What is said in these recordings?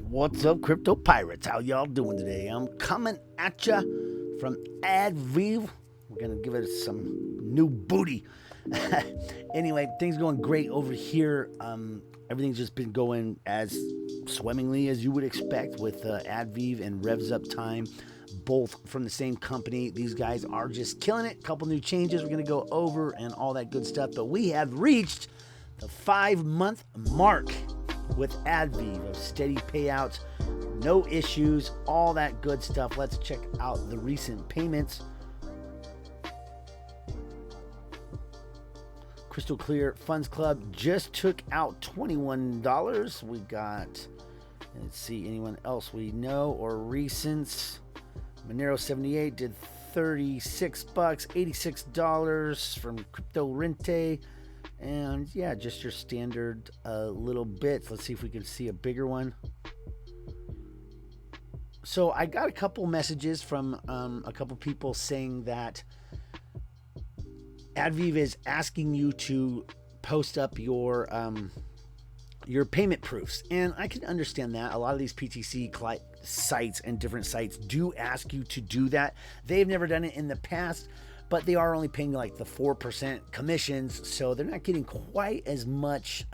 What's up, crypto pirates? How y'all doing today? I'm coming at ya from ADviev. We're gonna give it some new booty. Anyway, things going great over here. Everything's just been going as swimmingly as you would expect with ADviev and Revs Up Time, both from the same company. These guys are just killing it. A couple new changes we're gonna go over and all that good stuff. But we have reached the 5-month mark with ADviev of steady payouts, no issues, all that good stuff. Let's check out the recent payments. Crystal Clear Funds Club just took out $21. We got, let's see, anyone else we know or recents. Monero 78 did $36, $86 from Crypto Rente. And yeah, just your standard little bits. Let's see if we can see a bigger one. So I got a couple messages from a couple people saying that ADviev is asking you to post up your payment proofs, and I can understand that. A lot of these PTC sites and different sites do ask you to do that. They've never done it in the past, but they are only paying like the 4% commissions, so they're not getting quite as much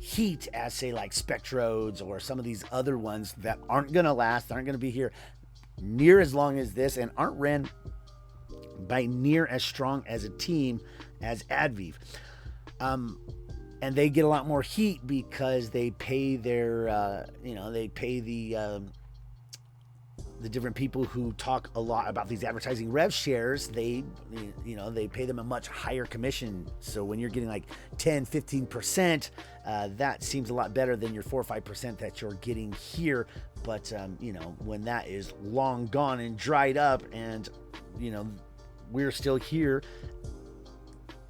heat as, say, like Spectrodes or some of these other ones that aren't going to last, aren't going to be here near as long as this, and aren't ran by near as strong as a team as ADviev. And they get a lot more heat because they pay their, they pay the different people who talk a lot about these advertising rev shares. They pay them a much higher commission. So when you're getting like 10, 15%, that seems a lot better than your 4 or 5% that you're getting here. But, when that is long gone and dried up and, we're still here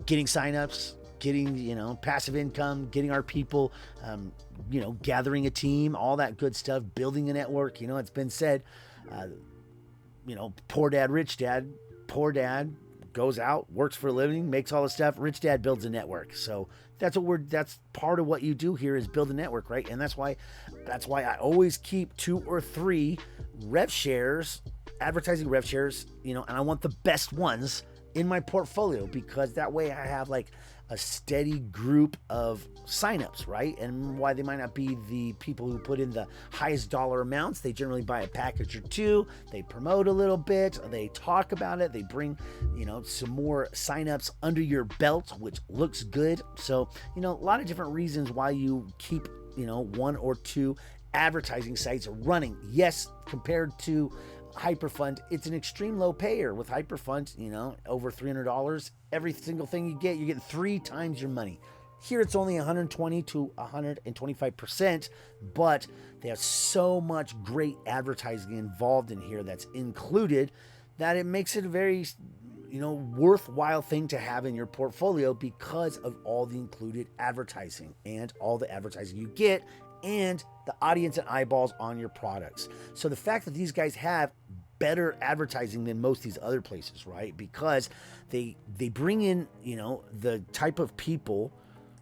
getting signups, getting, passive income, getting our people, gathering a team, all that good stuff, building a network. It's been said, poor dad, rich dad. Poor dad goes out, works for a living, makes all the stuff. Rich dad builds a network. So that's part of what you do here is build a network, right? And that's why I always keep 2 or 3 rev shares, advertising rev shares, and I want the best ones in my portfolio, because that way I have like a steady group of signups, right? And why they might not be the people who put in the highest dollar amounts. They generally buy a package or 2. They promote a little bit. They talk about it. They bring, some more signups under your belt, which looks good. So, a lot of different reasons why you keep, 1 or 2 advertising sites running. Yes, compared to HyperFund, it's an extreme low payer. With HyperFund, over $300, every single thing you're getting 3 times your money. Here it's only 120 to 125%, but they have so much great advertising involved in here that's included that it makes it a very, worthwhile thing to have in your portfolio because of all the included advertising and all the advertising you get and the audience and eyeballs on your products. So the fact that these guys have better advertising than most of these other places, right? Because they bring in, the type of people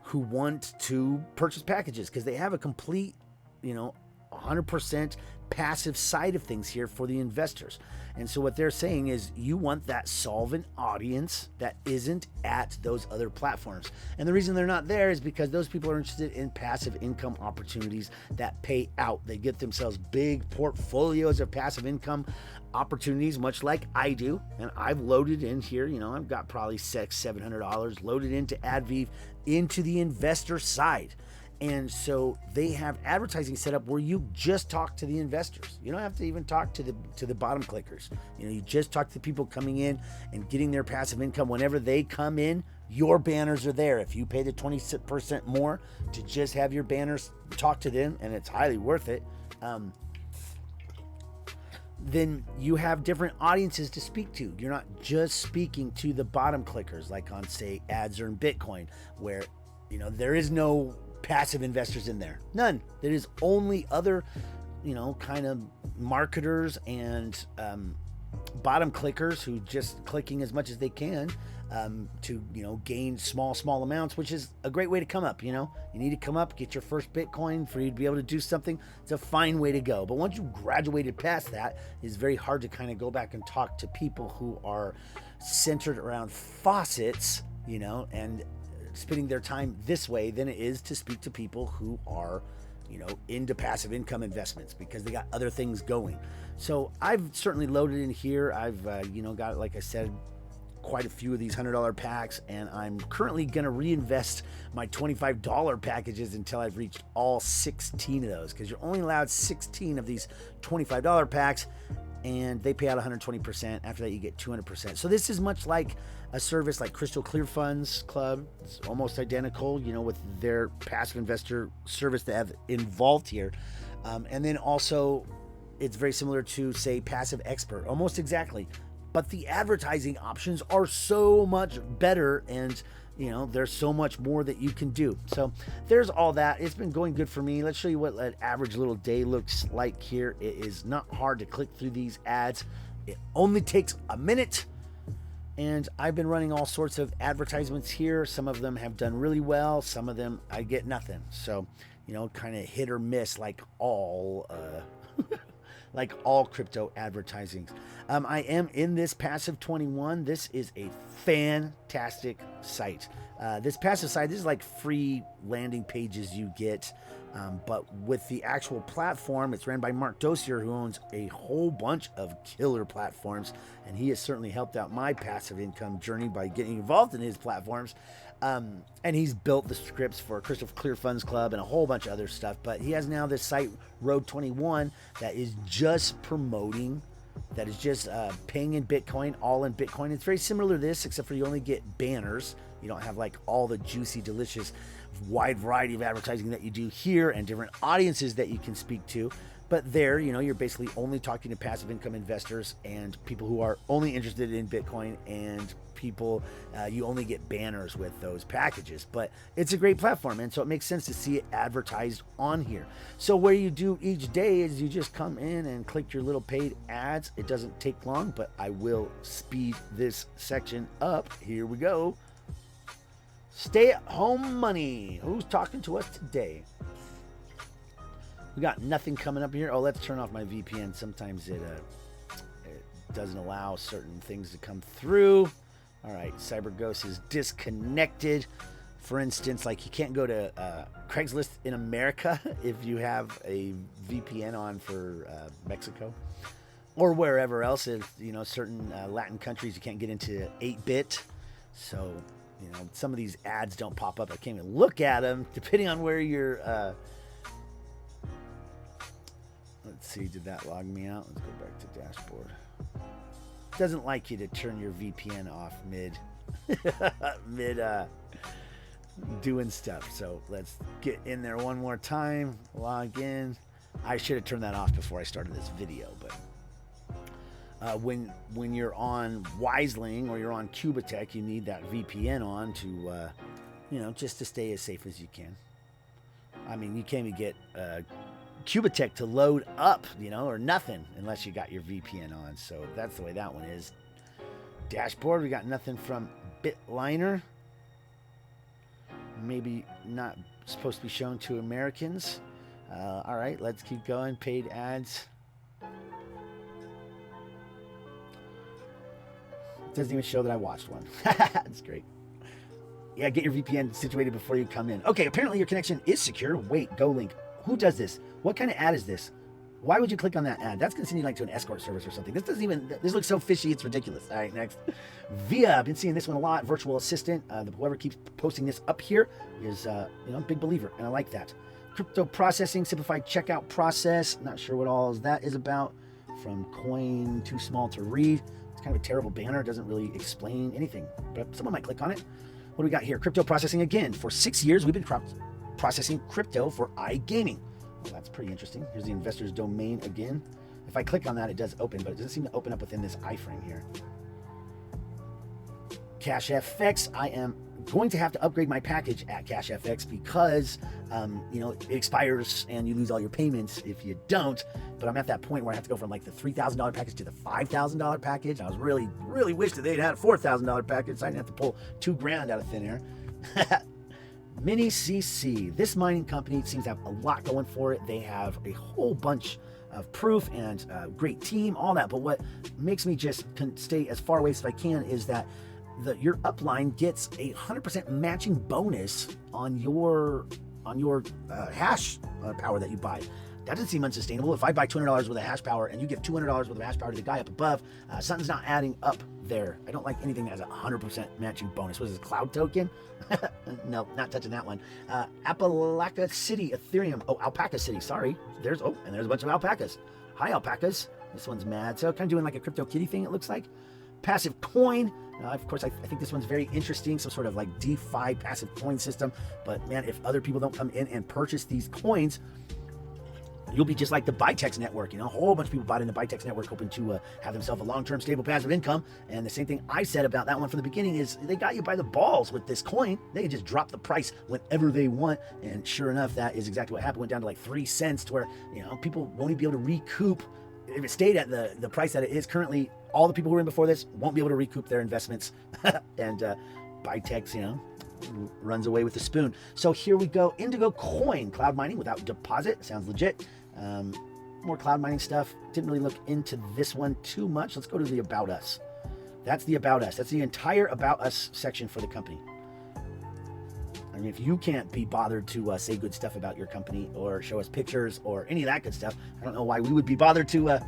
who want to purchase packages, because they have a complete, 100% passive side of things here for the investors. And so what they're saying is you want that solvent audience that isn't at those other platforms. And the reason they're not there is because those people are interested in passive income opportunities that pay out. They get themselves big portfolios of passive income opportunities, much like I do. And I've loaded in here, I've got probably $600-700 loaded into ADviev into the investor side. And so they have advertising set up where you just talk to the investors. You don't have to even talk to the bottom clickers. You just talk to the people coming in and getting their passive income. Whenever they come in, your banners are there. If you pay the 20% more to just have your banners talk to them, and it's highly worth it, then you have different audiences to speak to. You're not just speaking to the bottom clickers like on, say, Ads Earn Bitcoin, where, there is no passive investors in there. None. There is only other, kind of marketers and bottom clickers who just clicking as much as they can to, gain small amounts, which is a great way to come up. You need to come up, get your first Bitcoin for you to be able to do something. It's a fine way to go. But once you graduated past that, it's very hard to kind of go back and talk to people who are centered around faucets, and spending their time this way than it is to speak to people who are, into passive income investments because they got other things going. So I've certainly loaded in here. I've, got, like I said, quite a few of these $100 packs, and I'm currently going to reinvest my $25 packages until I've reached all 16 of those, because you're only allowed 16 of these $25 packs, and they pay out 120%. After that, you get 200%. So this is much like a service like Crystal Clear Funds Club. It's almost identical, with their passive investor service they have involved here. And then also, it's very similar to, say, Passive Expert, almost exactly. But the advertising options are so much better, and there's so much more that you can do. So there's all that. It's been going good for me. Let's show you what an average little day looks like here. It is not hard to click through these ads. It only takes a minute. And I've been running all sorts of advertisements here. Some of them have done really well. Some of them I get nothing. So, kind of hit or miss, like all crypto advertisings. I am in this Passive 21. This is a fantastic site. This passive site, this is like free landing pages you get. But with the actual platform, it's ran by Mark Dossier, who owns a whole bunch of killer platforms. And he has certainly helped out my passive income journey by getting involved in his platforms. And he's built the scripts for Crystal Clear Funds Club and a whole bunch of other stuff. But he has now this site, Road 21, that is just promoting, that is just paying in Bitcoin, all in Bitcoin. It's very similar to this, except for you only get banners. You don't have like all the juicy, delicious, wide variety of advertising that you do here and different audiences that you can speak to. But there, you're basically only talking to passive income investors and people who are only interested in Bitcoin, and people, you only get banners with those packages. But it's a great platform, and so it makes sense to see it advertised on here. So what you do each day is you just come in and click your little paid ads. It doesn't take long, but I will speed this section up. Here we go. Stay at home money. Who's talking to us today? We got nothing coming up here. Oh, let's turn off my VPN. Sometimes it doesn't allow certain things to come through. All right, CyberGhost is disconnected. For instance, like you can't go to Craigslist in America if you have a VPN on for Mexico or wherever else. If certain Latin countries, you can't get into 8-bit. So some of these ads don't pop up. I can't even look at them depending on where you're. Let's see, did that log me out? Let's go back to dashboard. Doesn't like you to turn your VPN off mid doing stuff. So let's get in there one more time, log in. I should have turned that off before I started this video, but when you're on Wiseling or you're on Qubitlife, you need that VPN on to just to stay as safe as you can. I mean, you can't even get Qubitlife to load up, or nothing unless you got your VPN on. So that's the way that one is. Dashboard, we got nothing from Bitliner. Maybe not supposed to be shown to Americans. All right, let's keep going. Paid ads. Doesn't even show that I watched one. That's great. Yeah, get your VPN situated before you come in. Okay, apparently your connection is secure. Wait, go link. Who does this? What kind of ad is this? Why would you click on that ad? That's going to send you like to an escort service or something. This looks so fishy, it's ridiculous. All right, next. Via, I've been seeing this one a lot. Virtual assistant. Whoever keeps posting this up here is, a big believer, and I like that. Crypto processing, simplified checkout process. Not sure what all that is about. From Coin, too small to read. It's kind of a terrible banner. It doesn't really explain anything, but someone might click on it. What do we got here? Crypto processing again. For 6 years, we've been processing crypto for iGaming. Well, that's pretty interesting. Here's the investor's domain again. If I click on that, it does open, but it doesn't seem to open up within this iframe here. Cash FX, I am going to have to upgrade my package at CashFX because, it expires and you lose all your payments if you don't. But I'm at that point where I have to go from like the $3,000 package to the $5,000 package. I was really, really wish that they'd had a $4,000 package, so I didn't have to pull $2,000 out of thin air. Mini CC. This mining company seems to have a lot going for it. They have a whole bunch of proof and a great team, all that. But what makes me just stay as far away as I can is that your upline gets a 100% matching bonus on your hash power that you buy. That doesn't seem unsustainable. If I buy $200 worth of hash power and you give $200 worth of hash power to the guy up above, something's not adding up there. I don't like anything that has a 100% matching bonus. What is this, Cloud Token? No, not touching that one. Appalachia City, Ethereum. Oh, Alpaca City, sorry. There's a bunch of alpacas. Hi, alpacas. This one's mad. So kind of doing like a crypto kitty thing, it looks like. Passive coin. Of course, I think this one's very interesting. Some sort of like DeFi passive coin system. But man, if other people don't come in and purchase these coins, you'll be just like the Bitex network. A whole bunch of people bought in the Bitex network hoping to have themselves a long-term stable passive income. And the same thing I said about that one from the beginning is they got you by the balls with this coin. They can just drop the price whenever they want. And sure enough, that is exactly what happened. Went down to like 3 cents to where, people won't even be able to recoup. If it stayed at the price that it is currently, all the people who were in before this won't be able to recoup their investments. And Bitex, runs away with the spoon. So here we go. Indigo Coin, cloud mining without deposit. Sounds legit. More cloud mining stuff. Didn't really look into this one too much. Let's go to the About Us. That's the About Us. That's the entire About Us section for the company. I mean, if you can't be bothered to say good stuff about your company or show us pictures or any of that good stuff, I don't know why we would be bothered to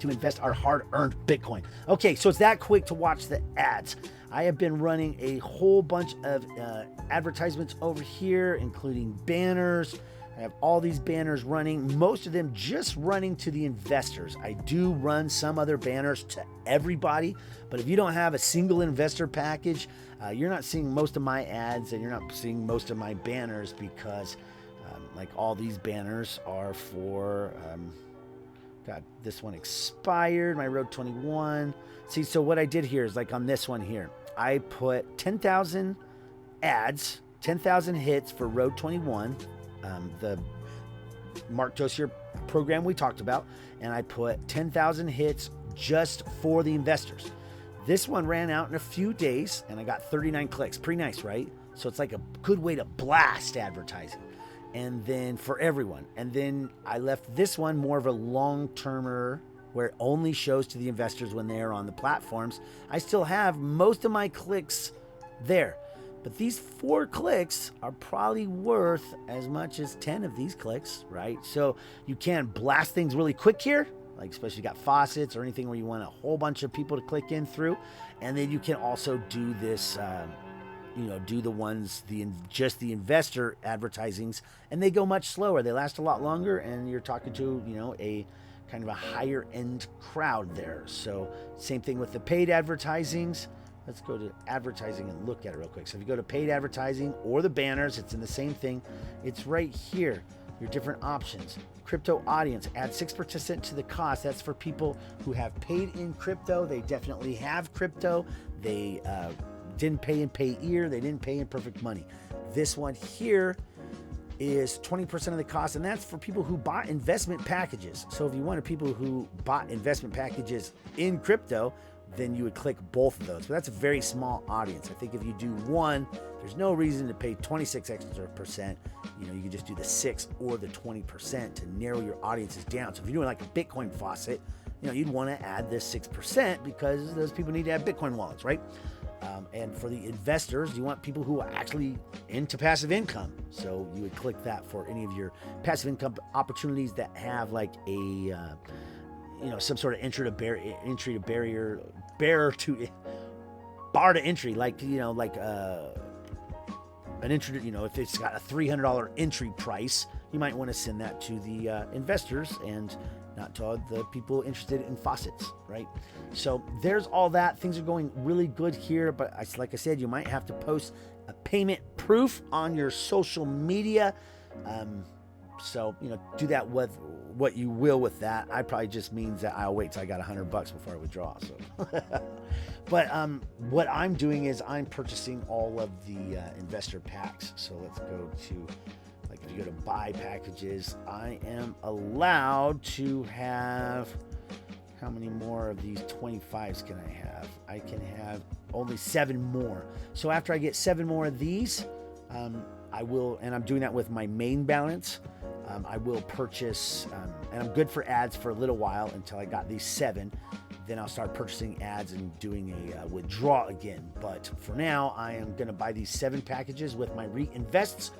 to invest our hard-earned Bitcoin. Okay, so it's that quick to watch the ads. I have been running a whole bunch of advertisements over here, including banners. I have all these banners running, most of them just running to the investors. I do run some other banners to everybody, but if you don't have a single investor package, you're not seeing most of my ads and you're not seeing most of my banners because like all these banners are for, God, this one expired, my Road 21. See, so what I did here is like on this one here, I put 10,000 ads, 10,000 hits for Road 21, the Mark Josier program we talked about, and I put 10,000 hits just for the investors. This one ran out in a few days and I got 39 clicks. Pretty nice, right? So it's like a good way to blast advertising. And then for everyone. And then I left this one more of a long-termer where it only shows to the investors when they're on the platforms. I still have most of my clicks there. But these 4 clicks are probably worth as much as 10 of these clicks, right? So you can blast things really quick here, like especially you got faucets or anything where you want a whole bunch of people to click in through. And then you can also do this, do the ones, just the investor advertisings, and they go much slower. They last a lot longer, and you're talking to, a kind of a higher end crowd there. So same thing with the paid advertisings. Let's go to advertising and look at it real quick. So if you go to paid advertising or the banners, it's in the same thing. It's right here, your different options. Crypto audience, add 6% to the cost. That's for people who have paid in crypto. They definitely have crypto. They didn't pay in Payeer. They didn't pay in Perfect Money. This one here is 20% of the cost, and that's for people who bought investment packages. So if you wanted people who bought investment packages in crypto, then you would click both of those. But that's a very small audience. I think if you do one, there's no reason to pay 26 extra percent. You can just do the 6 or the 20% to narrow your audiences down. So if you're doing like a Bitcoin faucet, you'd want to add this 6% because those people need to have Bitcoin wallets, right? And for the investors, you want people who are actually into passive income. So you would click that for any of your passive income opportunities that have like a, some sort of bar to entry, like, an entry, if it's got a $300 entry price, you might want to send that to the investors and not to the people interested in faucets, right? So there's all that. Things are going really good here, but like I said, you might have to post a payment proof on your social media. So, do that with what you will with that. I probably just means that I'll wait till I got $100 before I withdraw. So, but what I'm doing is I'm purchasing all of the investor packs. So let's go to, like, if you go to buy packages, I am allowed to have, how many more of these 25s can I have? I can have only 7 more. So after I get 7 more of these, I will, and I'm doing that with my main balance. I will purchase, and I'm good for ads for a little while until I got these 7. Then I'll start purchasing ads and doing a withdraw again. But for now, I am going to buy these 7 packages with my reinvests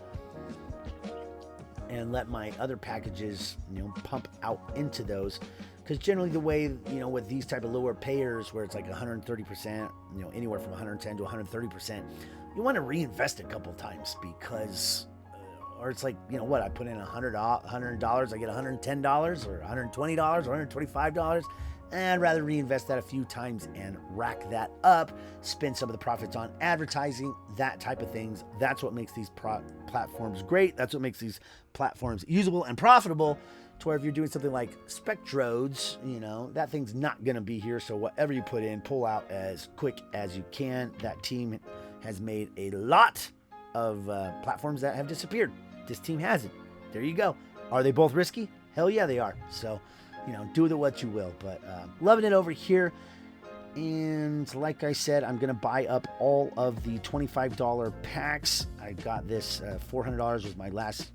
and let my other packages, pump out into those. Because generally the way, with these type of lower payers where it's like 130%, anywhere from 110 to 130%, you want to reinvest a couple times because, or it's like, I put in $100, I get $110 or $120 or $125. And I'd rather reinvest that a few times and rack that up, spend some of the profits on advertising, that type of things. That's what makes these platforms great. That's what makes these platforms usable and profitable, to where if you're doing something like Spectrodes, that thing's not going to be here. So whatever you put in, pull out as quick as you can. That team has made a lot of platforms that have disappeared. This team hasn't. There you go. Are they both risky? Hell yeah, they are. So, do with it what you will. But loving it over here. And like I said, I'm going to buy up all of the $25 packs. I got this $400 was my last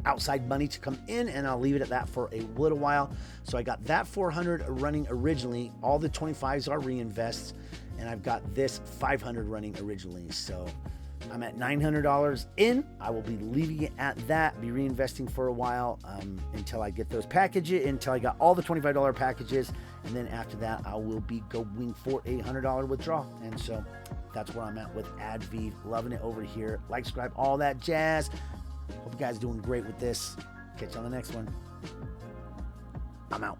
outside money to come in, and I'll leave it at that for a little while. So I got that 400 running originally. All the 25s are reinvests, and I've got this 500 running originally. So I'm at $900 in. I will be leaving it at that, be reinvesting for a while until I get those packages, until I got all the $25 packages. And then after that, I will be going for a $100 withdrawal. And so that's where I'm at with ADviev. Loving it over here. Like, subscribe, all that jazz. Hope you guys are doing great with this. Catch you on the next one. I'm out.